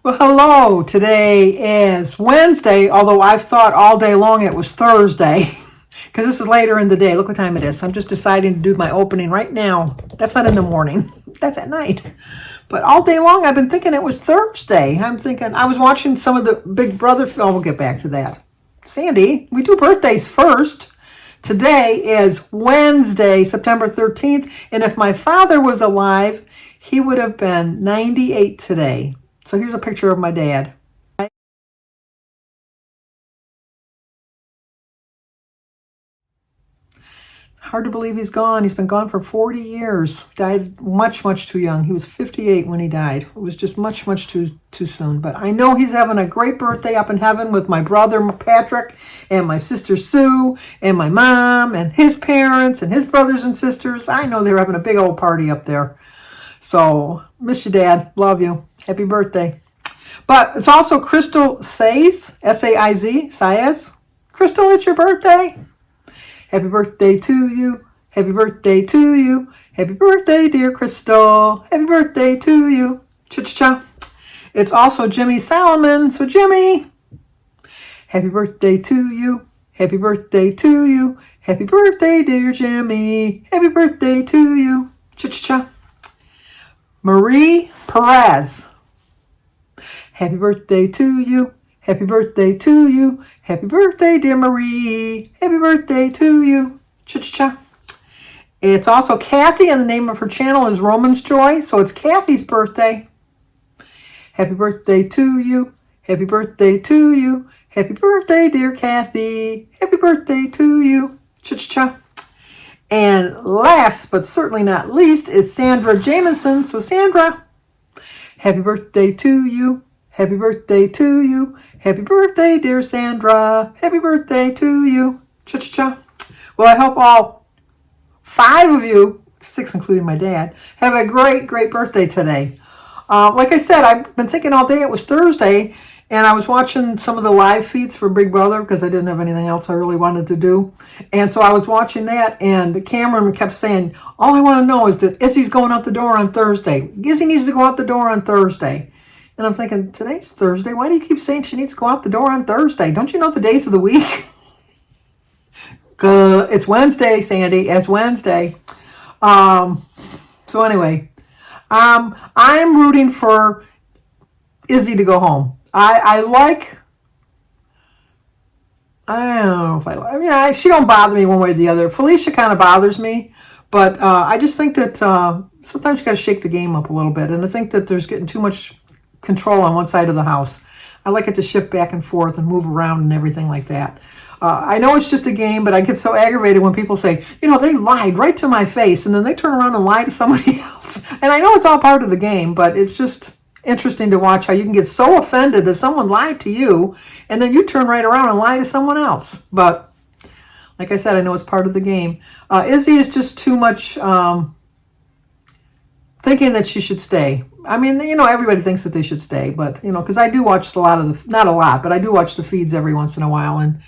Well, hello. Today is Wednesday, although I've thought all day long it was Thursday because this is later in the day. Look what time it is. I'm just deciding to do my opening right now. That's not in the morning. That's at night. But all day long I've been thinking it was Thursday. I'm thinking I was watching some of the Big Brother film. We'll get back to that. Sandy, we do birthdays first. Today is Wednesday, September 13th. And if my father was alive, he would have been 98 today. So here's a picture of my dad. Hard to believe he's gone. He's been gone for 40 years. Died much, much too young. He was 58 when he died. It was just much, much too soon. But I know he's having a great birthday up in heaven with my brother Patrick and my sister Sue and my mom and his parents and his brothers and sisters. I know they're having a big old party up there. So miss you, Dad. Love you. Happy birthday. But it's also Crystal Saiz, S-A-I-Z, Saiz. Crystal, it's your birthday. Happy birthday to you. Happy birthday to you. Happy birthday, dear Crystal. Happy birthday to you. Cha-cha-cha. It's also Jimmy Solomon. So, Jimmy, happy birthday to you. Happy birthday to you. Happy birthday, dear Jimmy. Happy birthday to you. Cha-cha-cha. Marie Perez. Happy birthday to you. Happy birthday to you. Happy birthday, dear Marie. Happy birthday to you. Cha-cha-cha. It's also Kathy, and the name of her channel is Romans Joy. So it's Kathy's birthday. Happy birthday to you. Happy birthday to you. Happy birthday, dear Kathy. Happy birthday to you. Cha-cha-cha. And last, but certainly not least, is Sandra Jamison. So Sandra, happy birthday to you. Happy birthday to you. Happy birthday, dear Sandra. Happy birthday to you. Cha-cha-cha. Well, I hope all 5 of you, 6 including my dad, have a great, great birthday today. Like I said, I've been thinking all day it was Thursday, and I was watching some of the live feeds for Big Brother because I didn't have anything else I really wanted to do. And so I was watching that, and Cameron kept saying, all I want to know is that Izzy's going out the door on Thursday. Izzy needs to go out the door on Thursday. And I'm thinking, today's Thursday. Why do you keep saying she needs to go out the door on Thursday? Don't you know the days of the week? It's Wednesday, Sandy. It's Wednesday. So anyway, I'm rooting for Izzy to go home. I don't know if I mean, she don't bother me one way or the other. Felicia kind of bothers me, but I just think that sometimes you got to shake the game up a little bit. And I think that there's getting too much control on one side of the house. I like it to shift back and forth and move around and everything like that. I know it's just a game, but I get so aggravated when people say, they lied right to my face, and then they turn around and lie to somebody else. And I know it's all part of the game, but it's just interesting to watch how you can get so offended that someone lied to you, and then you turn right around and lie to someone else. But like I said, I know it's part of the game. Izzy is just too much thinking that she should stay. I mean, everybody thinks that they should stay, but, because I do watch a lot of not a lot, but I do watch the feeds every once in a while, and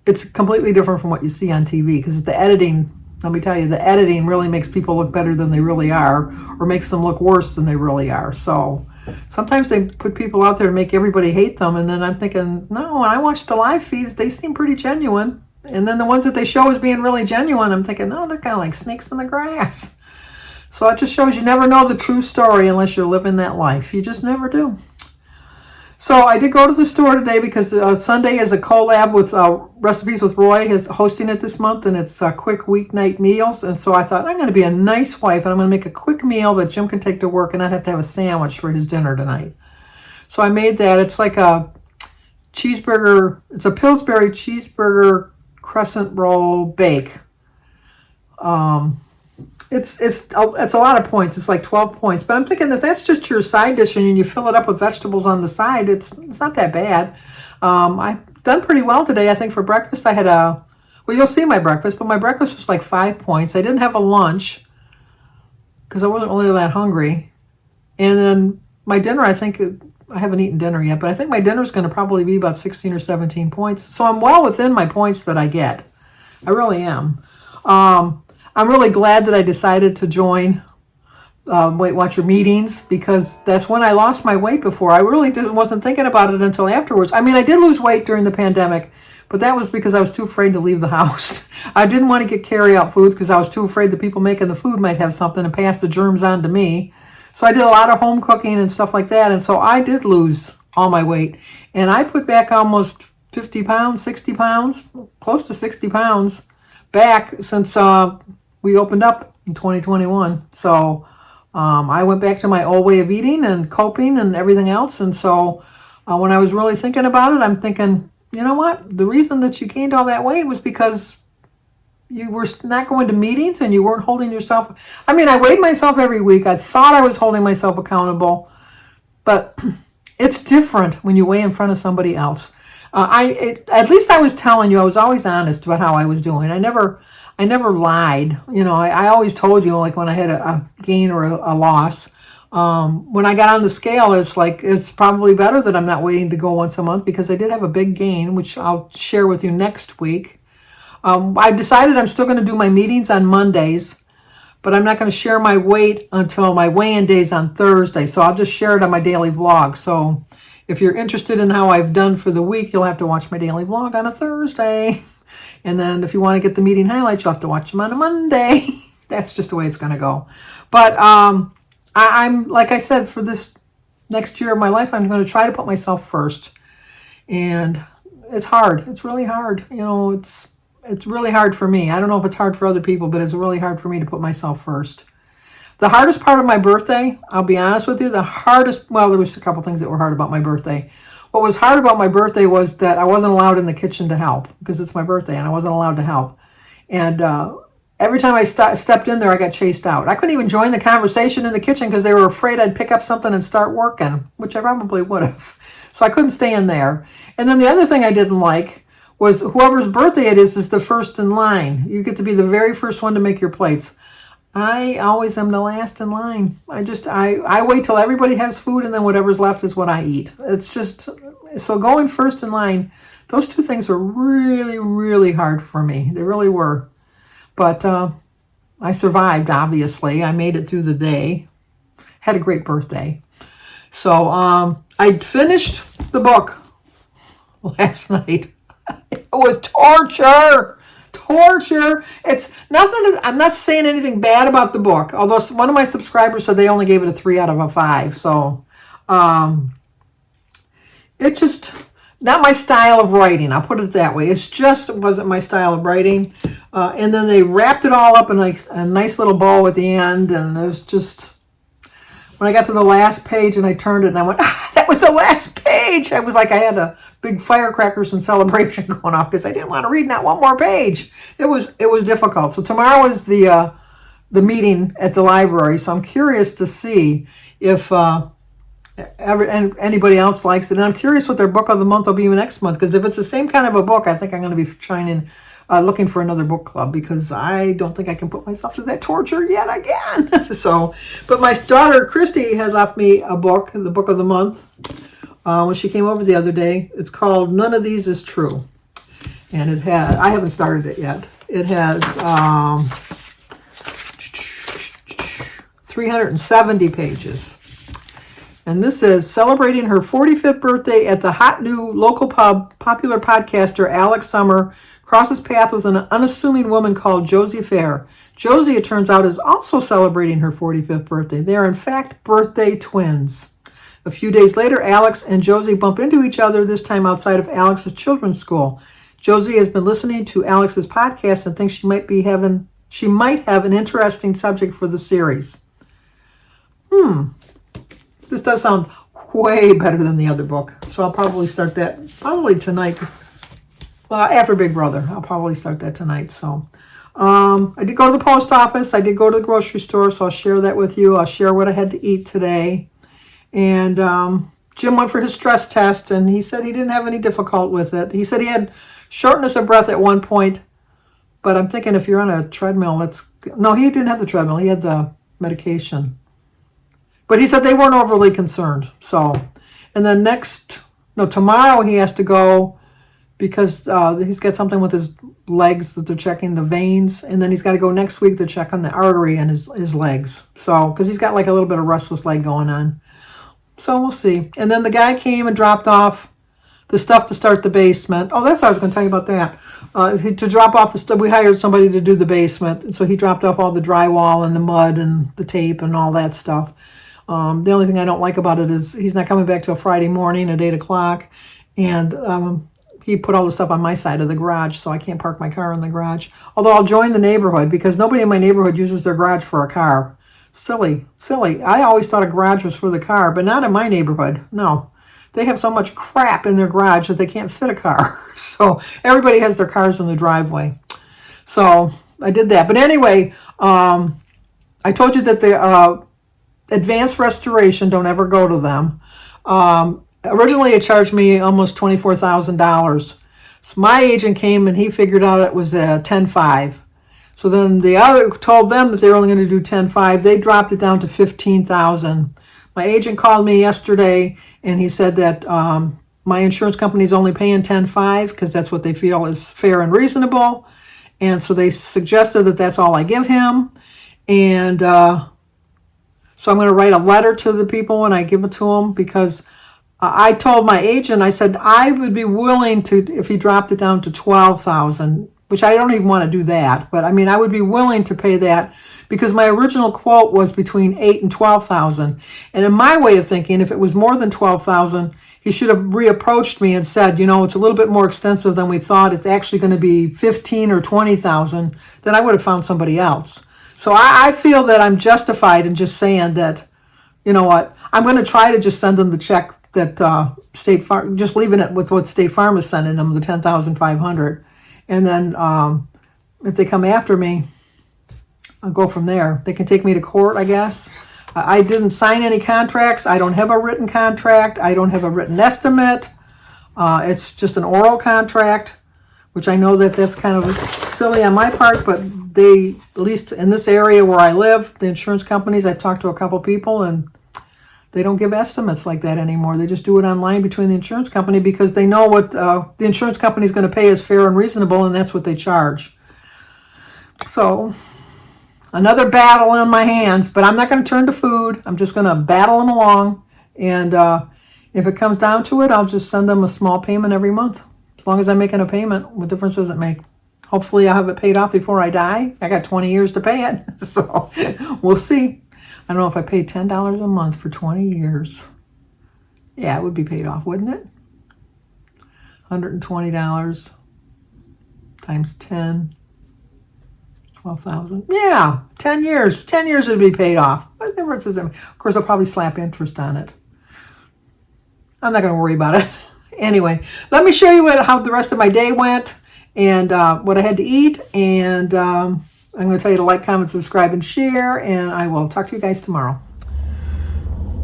it's completely different from what you see on TV, because the editing, let me tell you, the editing really makes people look better than they really are, or makes them look worse than they really are. So sometimes they put people out there to make everybody hate them, and then I'm thinking, no, when I watch the live feeds, they seem pretty genuine. And then the ones that they show as being really genuine, I'm thinking, no, they're kind of like snakes in the grass. So it just shows you never know the true story unless you're living that life. You just never do. So I did go to the store today because Sunday is a collab with Recipes with Roy. He's hosting it this month, and it's quick weeknight meals. And so I thought, I'm going to be a nice wife, and I'm going to make a quick meal that Jim can take to work and not have to have a sandwich for his dinner tonight. So I made that. It's like a cheeseburger. It's a Pillsbury cheeseburger crescent roll bake. It's a lot of points. It's like 12 points. But I'm thinking that that's just your side dish and you fill it up with vegetables on the side. It's not that bad. I've done pretty well today. I think for breakfast I had well, you'll see my breakfast, but my breakfast was like 5 points. I didn't have a lunch because I wasn't really that hungry. And then my dinner, I think, I haven't eaten dinner yet, but I think my dinner is going to probably be about 16 or 17 points. So I'm well within my points that I get. I really am. I'm really glad that I decided to join Weight Watcher meetings, because that's when I lost my weight before. I really wasn't thinking about it until afterwards. I mean, I did lose weight during the pandemic, but that was because I was too afraid to leave the house. I didn't want to get carry-out foods because I was too afraid the people making the food might have something and pass the germs on to me. So I did a lot of home cooking and stuff like that, and so I did lose all my weight. And I put back almost 50 pounds, 60 pounds, close to 60 pounds back since we opened up in 2021. So I went back to my old way of eating and coping and everything else. And so when I was really thinking about it, I'm thinking, you know what? The reason that you gained all that weight was because you were not going to meetings and you weren't holding yourself. I mean, I weighed myself every week. I thought I was holding myself accountable, but it's different when you weigh in front of somebody else. At least I was telling you, I was always honest about how I was doing. I never lied. You know, I always told you, like when I had a gain or a loss. When I got on the scale, it's probably better that I'm not waiting to go once a month, because I did have a big gain, which I'll share with you next week. I've decided I'm still going to do my meetings on Mondays, but I'm not going to share my weight until my weigh-in days on Thursday. So I'll just share it on my daily vlog. So if you're interested in how I've done for the week, you'll have to watch my daily vlog on a Thursday. And then if you want to get the meeting highlights, you'll have to watch them on a Monday. That's just the way it's going to go. But I'm, like I said, for this next year of my life, I'm going to try to put myself first. And it's hard. It's really hard. You know, it's really hard for me. I don't know if it's hard for other people, but it's really hard for me to put myself first. The hardest part of my birthday, I'll be honest with you, well, there was a couple things that were hard about my birthday. What was hard about my birthday was that I wasn't allowed in the kitchen to help, because it's my birthday and I wasn't allowed to help. And every time I stepped in there, I got chased out. I couldn't even join the conversation in the kitchen because they were afraid I'd pick up something and start working, which I probably would have. So I couldn't stay in there. And then the other thing I didn't like was whoever's birthday it is the first in line. You get to be the very first one to make your plates. I always am the last in line. I wait till everybody has food, and then whatever's left is what I eat. It's just, so going first in line, those two things were really, really hard for me. They really were. But I survived, obviously. I made it through the day. Had a great birthday. So I finished the book last night. It was torture. It's nothing. I'm not saying anything bad about the book, although one of my subscribers said they only gave it a 3 out of 5. So it just not my style of writing. I'll put it that way. It wasn't my style of writing. And then they wrapped it all up in like a nice little bow at the end, and it was just, when I got to the last page and I turned it and I went, that was the last page. I was like, I had a big firecrackers and celebration going off because I didn't want to read not one more page. It was difficult. So tomorrow is the meeting at the library. So I'm curious to see if anybody else likes it. And I'm curious what their book of the month will be next month, because if it's the same kind of a book, I think I'm going to be looking for another book club, because I don't think I can put myself through that torture yet again. So, but my daughter Christy had left me a book, the book of the month, when she came over the other day. It's called None of These Is True, and I haven't started it yet. It has 370 pages. And this is celebrating her 45th birthday at the hot new local pub. Popular podcaster Alex Summer crosses path with an unassuming woman called Josie Fair. Josie, it turns out, is also celebrating her 45th birthday. They are, in fact, birthday twins. A few days later, Alex and Josie bump into each other, this time outside of Alex's children's school. Josie has been listening to Alex's podcast and thinks she might have an interesting subject for the series. This does sound way better than the other book. So I'll probably start that tonight. Well, after Big Brother, I'll probably start that tonight. So I did go to the post office. I did go to the grocery store, so I'll share that with you. I'll share what I had to eat today. And Jim went for his stress test, and he said he didn't have any difficulty with it. He said he had shortness of breath at one point, but I'm thinking if you're on a treadmill, no, he didn't have the treadmill. He had the medication. But he said they weren't overly concerned. So, and then tomorrow he has to go because he's got something with his legs that they're checking the veins, and then he's got to go next week to check on the artery in his legs. So, because he's got like a little bit of restless leg going on. So we'll see. And then the guy came and dropped off the stuff to start the basement. Oh, that's what I was going to tell you about that. To drop off the stuff, we hired somebody to do the basement. And so he dropped off all the drywall and the mud and the tape and all that stuff. The only thing I don't like about it is he's not coming back till Friday morning at 8 o'clock. And he put all the stuff on my side of the garage, so I can't park my car in the garage. Although I'll join the neighborhood because nobody in my neighborhood uses their garage for a car. Silly. I always thought a garage was for the car, but not in my neighborhood. No. They have so much crap in their garage that they can't fit a car. So everybody has their cars in the driveway. So I did that. But anyway, I told you that the advanced restoration, don't ever go to them. Originally, it charged me almost $24,000. So my agent came and he figured out it was $10,500. So then the other told them that they were only going to do $10,500. They dropped it down to $15,000. My agent called me yesterday and he said that my insurance company is only paying $10,500 because that's what they feel is fair and reasonable. And so they suggested that that's all I give him. And so I'm going to write a letter to the people when I give it to them because I told my agent, I said, I would be willing to, if he dropped it down to $12,000, which I don't even want to do that. But I mean, I would be willing to pay that because my original quote was between $8,000 and $12,000. And in my way of thinking, if it was more than $12,000, he should have reapproached me and said, you know, it's a little bit more extensive than we thought. It's actually going to be $15,000 or $20,000. Then I would have found somebody else. So I feel that I'm justified in just saying that, you know what, I'm going to try to just send them the check that State Farm, just leaving it with what State Farm is sending them, the $10,500. And then if they come after me, I'll go from there. They can take me to court, I guess. I didn't sign any contracts. I don't have a written contract. I don't have a written estimate. It's just an oral contract, which I know that that's kind of silly on my part, but they, at least in this area where I live, the insurance companies, I've talked to a couple people, and they don't give estimates like that anymore. They just do it online between the insurance company because they know what the insurance company is going to pay is fair and reasonable, and that's what they charge. So another battle in my hands, but I'm not going to turn to food. I'm just going to battle them along. And if it comes down to it, I'll just send them a small payment every month. As long as I'm making a payment, what difference does it make? Hopefully I'll have it paid off before I die. I got 20 years to pay it. So we'll see. I don't know if I paid $10 a month for 20 years. Yeah, it would be paid off, wouldn't it? $120 times 10. 12,000. Yeah, 10 years. 10 years would be paid off. What difference does that make? Of course, I'll probably slap interest on it. I'm not going to worry about it. Anyway, let me show you how the rest of my day went and what I had to eat. And I'm going to tell you to like, comment, subscribe, and share. And I will talk to you guys tomorrow.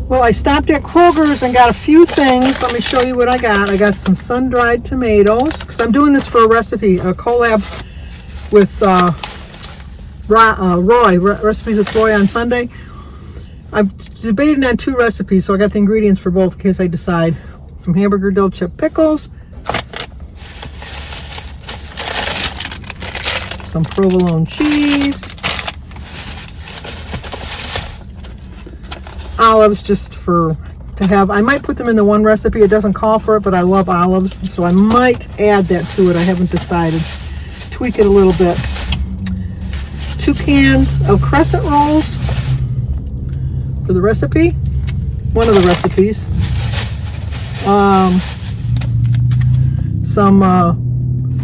Well, I stopped at Kroger's and got a few things. Let me show you what I got. I got some sun-dried tomatoes because I'm doing this for a recipe, a collab with Roy, Recipes with Roy on Sunday. I'm debating on 2 recipes, so I got the ingredients for both in case I decide. Some hamburger dill chip pickles, some provolone cheese, olives just to have. I might put them in the one recipe. It doesn't call for it, but I love olives, so I might add that to it. I haven't decided. Tweak it a little bit. 2 cans of crescent rolls for the recipe, one of the recipes. Some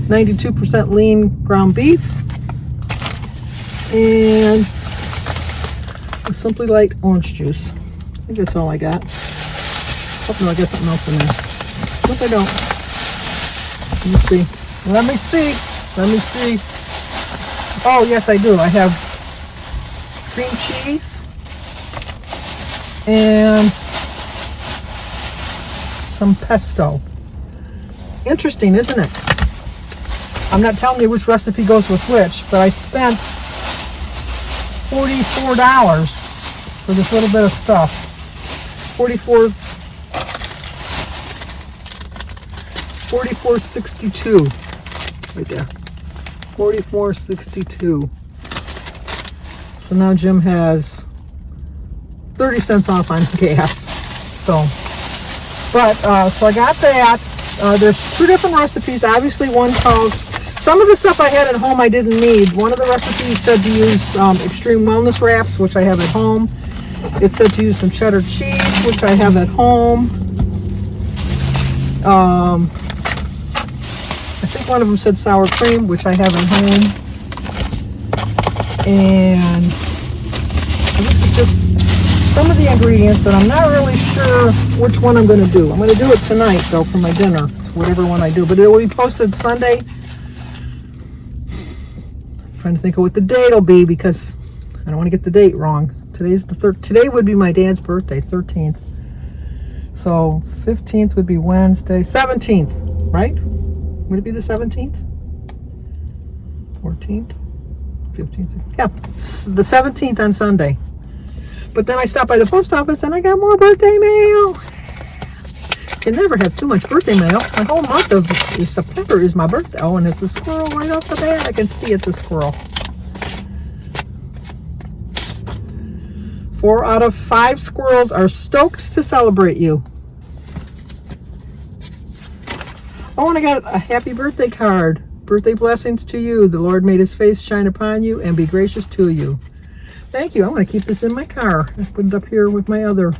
92% lean ground beef, and a Simply Light orange juice. I think that's all I got. Oh no, I got something else in there. Nope, I don't. Let me see. Oh, yes, I do. I have cream cheese and some pesto. Interesting, isn't it? I'm not telling you which recipe goes with which, but I spent $44 for this little bit of stuff. 44.62 right there. 44.62. So now Jim has 30 cents off on gas. So, but so I got that. There's 2 different recipes. Obviously, one calls. Some of the stuff I had at home I didn't need. One of the recipes said to use extreme wellness wraps, which I have at home. It said to use some cheddar cheese, which I have at home. I think one of them said sour cream, which I have at home. And this is just some of the ingredients that I'm not really sure which one I'm going to do. I'm going to do it tonight, though, for my dinner, whatever one I do. But it will be posted Sunday. I'm trying to think of what the date will be because I don't want to get the date wrong. Today's the Today would be my dad's birthday, 13th. So 15th would be Wednesday. 17th, right? Would it be the 17th? 14th? 15th? Yeah, the 17th on Sunday. But then I stopped by the post office and I got more birthday mail. You never have too much birthday mail. My whole month of September is my birthday. Oh, and it's a squirrel right off the bat. I can see it's a squirrel. 4 out of 5 squirrels are stoked to celebrate you. Oh, and I got a happy birthday card. Birthday blessings to you. The Lord made his face shine upon you and be gracious to you. Thank you. I'm going to keep this in my car. I put it up here with my other.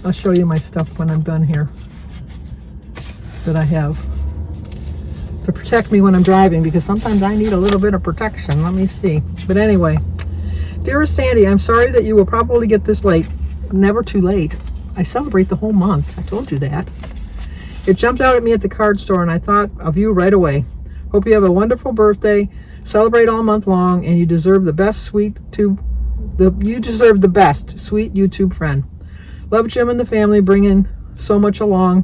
I'll show you my stuff when I'm done here that I have to protect me when I'm driving, because sometimes I need a little bit of protection. Let me see. But anyway, dearest Sandy, I'm sorry that you will probably get this late. Never too late. I celebrate the whole month. I told you that. It jumped out at me at the card store and I thought of you right away. Hope you have a wonderful birthday. Celebrate all month long, and you deserve the best, sweet YouTube friend. Love Jim and the family, bringing so much along.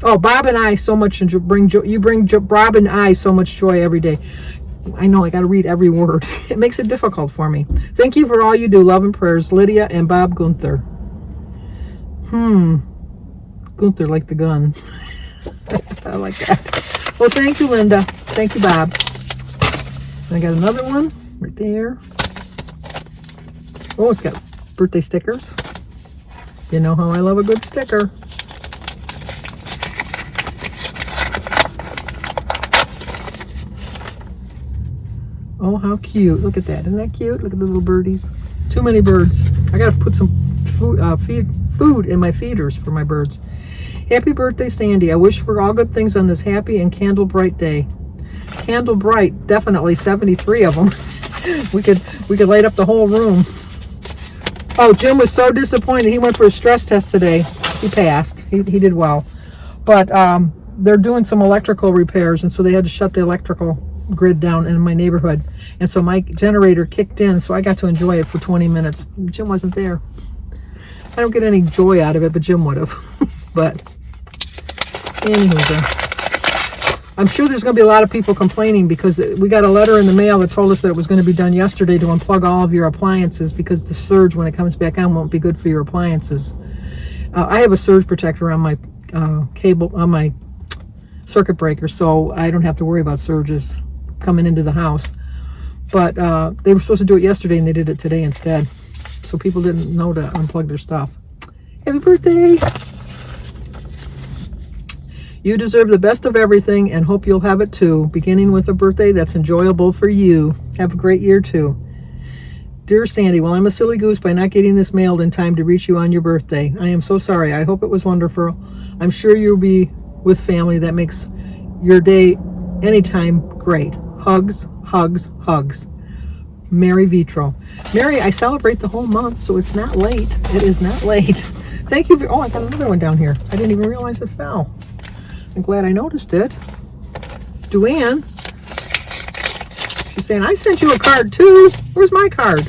Bob and I so much bring joy. You bring Bob and I so much joy every day. I know I got to read every word. It makes it difficult for me. Thank you for all you do. Love and prayers, Lydia and Bob Gunther. Gunther like the gun. I like that. Well, thank you, Linda. Thank you, Bob. And I got another one right there. Oh, it's got birthday stickers. You know how I love a good sticker. Oh, how cute. Look at that. Isn't that cute? Look at the little birdies. Too many birds. I got to put some food in my feeders for my birds. Happy birthday, Sandy. I wish for all good things on this happy and candle bright day. Candle bright, definitely 73 of them. we could light up the whole room. Oh, Jim was so disappointed. He went for a stress test today. He passed. He did well. But they're doing some electrical repairs, and so they had to shut the electrical grid down in my neighborhood. And so my generator kicked in, so I got to enjoy it for 20 minutes. Jim wasn't there. I don't get any joy out of it, but Jim would have. But anywho, I'm sure there's going to be a lot of people complaining because we got a letter in the mail that told us that it was going to be done yesterday to unplug all of your appliances because the surge, when it comes back on, won't be good for your appliances. I have a surge protector on my cable, on my circuit breaker, so I don't have to worry about surges coming into the house. But they were supposed to do it yesterday and they did it today instead. So people didn't know to unplug their stuff. Happy birthday! You deserve the best of everything and hope you'll have it too, beginning with a birthday that's enjoyable for you. Have a great year too. Dear Sandy, well, I'm a silly goose by not getting this mailed in time to reach you on your birthday. I am so sorry. I hope it was wonderful. I'm sure you'll be with family that makes your day anytime great. Hugs, hugs, hugs. Mary Vitro. Mary, I celebrate the whole month, so it's not late. It is not late. Thank you. Oh, I got another one down here. I didn't even realize it fell. I'm glad I noticed it. Duane. She's saying, I sent you a card too. Where's my card?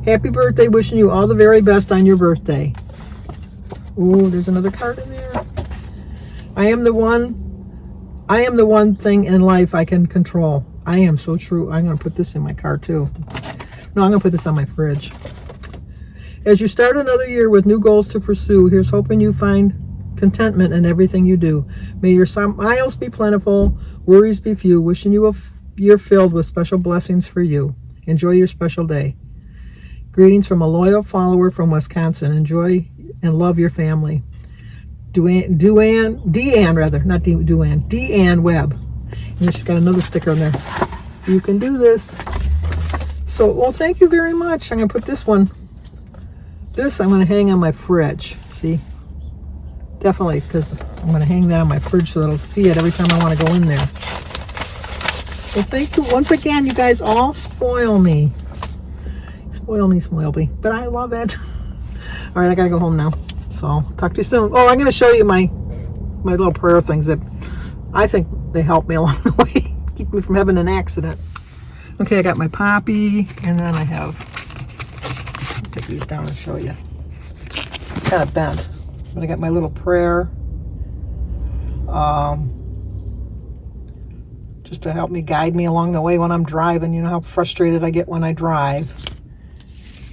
Happy birthday. Wishing you all the very best on your birthday. Ooh, there's another card in there. I am the one thing in life I can control. I am so true. I'm going to put this in my car too. No, I'm going to put this on my fridge. As you start another year with new goals to pursue, here's hoping you find contentment in everything you do. May your smiles be plentiful, worries be few. Wishing you a year filled with special blessings for you. Enjoy your special day. Greetings from a loyal follower from Wisconsin. Enjoy and love your family. Deanne Webb. And she's got another sticker in there. You can do this. So, well, thank you very much. I'm going to put this I'm going to hang on my fridge. See? Definitely, because I'm going to hang that on my fridge so that I'll see it every time I want to go in there. Well, thank you. Once again, you guys all spoil me. Spoil me. But I love it. All right, I got to go home now. So, talk to you soon. Oh, I'm going to show you my little prayer things that I think they help me along the way. Keep me from having an accident. Okay, I got my poppy, and then I have, I'll take these down and show you. It's kind of bent, but I got my little prayer, just to help me guide me along the way when I'm driving. You know how frustrated I get when I drive.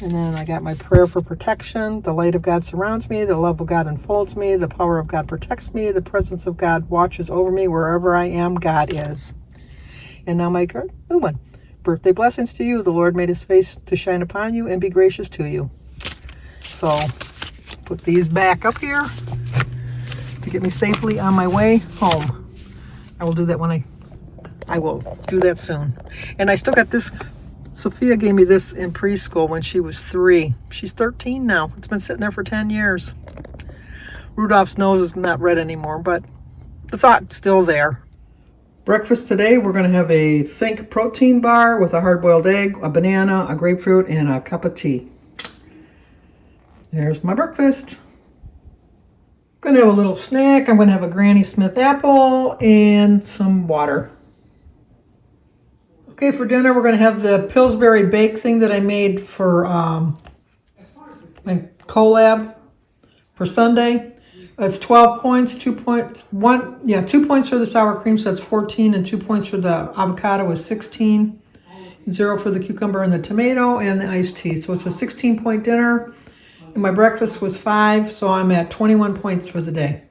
And then I got my prayer for protection. The light of God surrounds me. The love of God enfolds me. The power of God protects me. The presence of God watches over me. Wherever I am, God is. And now my new one. Birthday blessings to you. The Lord made his face to shine upon you and be gracious to you. So put these back up here to get me safely on my way home. I will do that I will do that soon. And I still got this. Sophia gave me this in preschool when she was 3. She's 13 now. It's been sitting there for 10 years. Rudolph's nose is not red anymore, but the thought's still there. Breakfast today, we're going to have a Think protein bar with a hard-boiled egg, a banana, a grapefruit, and a cup of tea. There's my breakfast. I'm going to have a little snack. I'm going to have a Granny Smith apple and some water. Okay, for dinner, we're going to have the Pillsbury bake thing that I made for my collab for Sunday. It's 12 points, 2 points, 2 points for the sour cream, so that's 14, and 2 points for the avocado is 16, 0 for the cucumber and the tomato, and the iced tea. So it's a 16-point dinner, and my breakfast was 5, so I'm at 21 points for the day.